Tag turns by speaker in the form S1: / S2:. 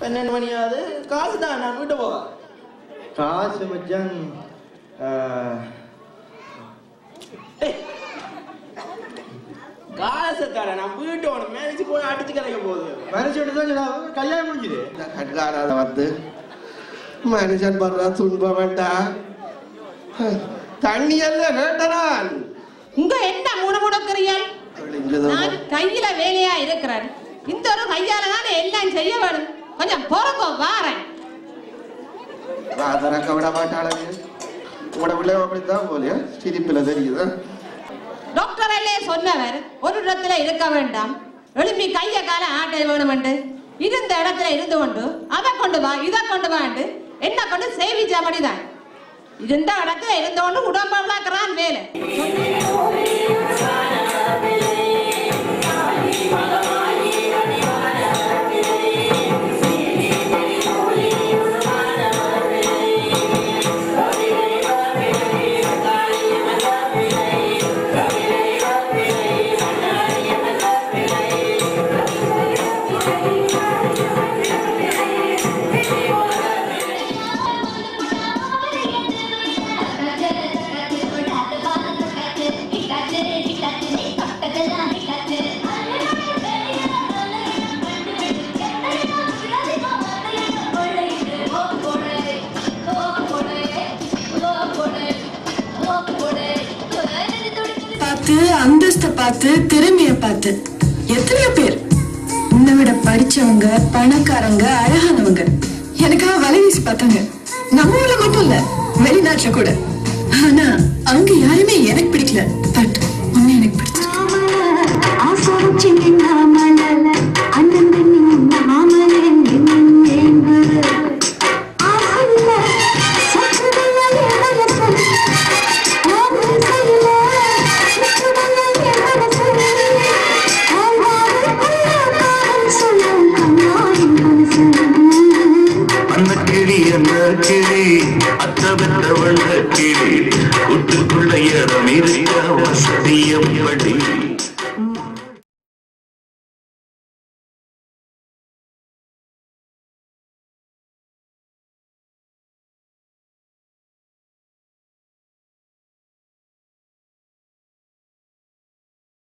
S1: 12 மணியாவது காசு தான் நான் வீட்டு போவா காசு மச்சான் காசை தர நான் வீட்டு உன மேனேஜ் போய் அடிச்சு கிடைக்க போகுது மேனேஜ் தான் கல்யாணம் முடிஞ்சுது கட்டுக்காராத வந்து மேனேஜர் பண்றா துன்ப வேண்டாம் தண்ணி எல்லாம் வேண்டான்
S2: உங்க என்ன முடமுடக்குறீர்கள் நான் கையில வேலையா இருக்கிறேன் இந்த ஒரு கையால தான் எல்லாம் செய்ய வேணும் கொஞ்சம் பொறுக்கோ வாரேன்
S1: திறக்க விட மாட்டாளே உங்களோட பிள்ளை அப்படித்தான் போலியா சிரிப்புல தெரியுது
S2: டாக்டர் எல்லே சொன்னவர் ஒரு இடத்துல இருக்க வேண்டாம் எழுப்பி கைய கால ஆட்ட வேணுமெண்டு இருந்த இடத்துல இருந்து கொண்டு அதை கொண்டு வா இதை கொண்டு வாண்டு என்ன கொண்டு சேவிச்ச அப்படிதான் இருந்த இடத்துல இருந்து கொண்டு உடம்பு விளாக்குறான் வேலை
S3: அந்தஸ்த பார்த்து திறமைய பார்த்து எத்தனையோ பேர் உன்னை விட படிச்சவங்க பணக்காரங்க அழகானவங்க எனக்காக வலை வீசி பார்த்தாங்க நம்ம ஊர்ல மட்டும் இல்ல வெளிநாட்டுல கூட ஆனா அவங்க யாருமே எனக்கு பிடிக்கல பட் உன்னை எனக்கு பிடிச்சிருக்கு
S4: வசதியம்